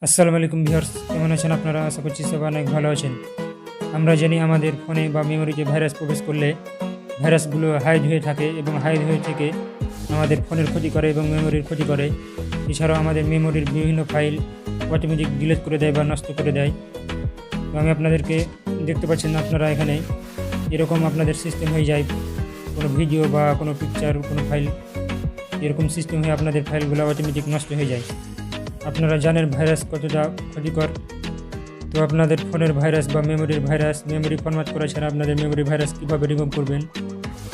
আসসালামু আলাইকুম ভিউয়ার্স, কেমন আছেন আপনারা? আশা করছি সবাই অনেক ভালো আছেন। আমরা জানি আমাদের ফোনে বা মেমোরিতে ভাইরাস প্রবেশ করলে ভাইরাসগুলো হাইড হয়ে থাকে এবং হাইড হয়ে থেকে আমাদের ফোনের ক্ষতি করে এবং মেমোরির ক্ষতি করে। এছাড়াও আমাদের মেমোরির বিভিন্ন ফাইল অটোমেটিক ডিলিট করে দেয় বা নষ্ট করে দেয়। তো আমি আপনাদেরকে দেখতে পাচ্ছেন আপনারা এখানে এরকম আপনাদের সিস্টেম হয়ে যায়, কোনো ভিডিও বা কোনো পিকচার কোনো ফাইল এরকম সিস্টেম হয়ে আপনাদের ফাইলগুলো অটোমেটিক নষ্ট হয়ে যায়। আপনারা জানেন ভাইরাস কতটা ক্ষতিকর। তো আপনাদের ফোনের ভাইরাস বা মেমোরির ভাইরাস, মেমোরি ফরম্যাট করা ছাড়া আপনাদের মেমোরি ভাইরাস কীভাবে রিমুভ করবেন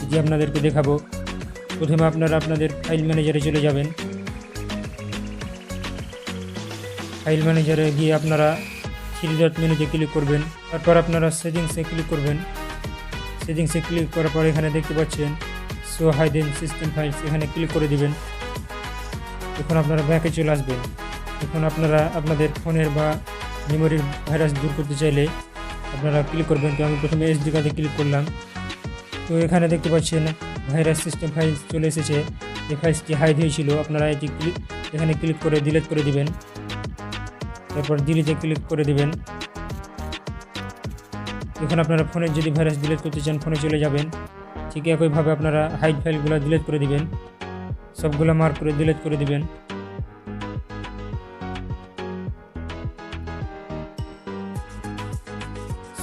যে আপনাদেরকে দেখাবো। প্রথমে আপনারা আপনাদের ফাইল ম্যানেজারে চলে যাবেন। ফাইল ম্যানেজারে গিয়ে আপনারা থ্রি ডট মেনুতে ক্লিক করবেন। তারপর আপনারা সেটিংসে ক্লিক করবেন। সেটিংসে ক্লিক করার পর এখানে দেখতে পাচ্ছেন শো হাইডেন সিস্টেম ফাইলস, এখানে ক্লিক করে দিবেন। এখন আপনারা ব্যাকে চলে আসবেন। এখন আপনারা আপনাদের ফোনের বা মেমোরির ভাইরাস দূর করতে চাইলে আপনারা ক্লিক করবেন। তো আমি প্রথমে এসডি কার্ডে ক্লিক করলাম। তো এখানে দেখতে পাচ্ছেন ভাইরাস সিস্টেম ফাইলস চলে এসেছে। এই ফাইলসটি হাইড হয়েছিল, আপনারা এটি এখানে ক্লিক করে ডিলিট করে দিবেন। তারপর ডিলিটে ক্লিক করে দিবেন। এখন আপনারা ফোনের যদি ভাইরাস ডিলিট করতে চান ফোনে চলে যাবেন। ঠিক একইভাবে আপনারা হাইড ফাইলগুলো ডিলিট করে দিবেন, সবগুলো মার্ক করে ডিলিট করে দিবেন।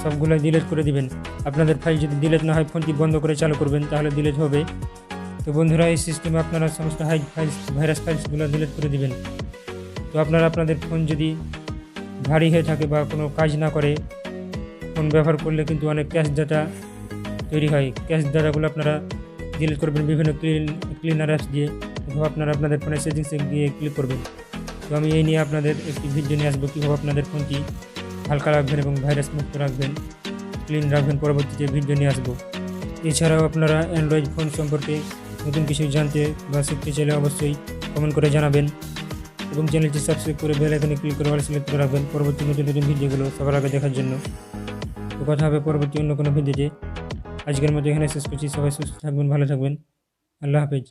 সবগুলো ডিলিট করে দিবেন। আপনাদের ফাইল যদি ডিলিট না হয় ফোনটি বন্ধ করে চালু করবেন, তাহলে ডিলিট হবে। তো বন্ধুরা, এই সিস্টেমে আপনারা সমস্ত হাইড ফাইলস ভাইরাস ফাইলসগুলো ডিলিট করে দিবেন। তো আপনারা আপনাদের ফোন যদি ভারী হয়ে থাকে বা কোনো কাজ না করে, ফোন ব্যবহার করলে কিন্তু অনেক ক্যাশ ডাটা তৈরি হয়। ক্যাশ ডাটাগুলো আপনারা ডিলিট করবেন বিভিন্ন ক্লিনার অ্যাপস দিয়ে, অথবা আপনারা আপনাদের ফোনের সেটিংসে গিয়ে ক্লিক করবেন। তো আমি এই নিয়ে আপনাদের একটি ভিডিও নিয়ে আসবো কীভাবে আপনাদের ফোনটি হালকা রাখবেন এবং ভাইরাস মুক্ত রাখবেন, ক্লিন রাখবেন, পরবর্তীতে ভিডিও নিয়ে আসবো। এছাড়াও আপনারা অ্যান্ড্রয়েড ফোন সম্পর্কে নতুন কিছু জানতে বা শিখতে চাইলে অবশ্যই কমেন্ট করে জানাবেন এবং চ্যানেলটি সাবস্ক্রাইব করে বেল আইকনে ক্লিক করে অল সিলেক্ট করে রাখবেন পরবর্তী নতুন নতুন ভিডিওগুলো সবার আগে দেখার জন্য। তো কথা হবে পরবর্তী অন্য কোনো ভিডিওতে। আজকের মতো এখানে শেষ করছি। সবাই সুস্থ থাকবেন, ভালো থাকবেন। আল্লাহ হাফেজ।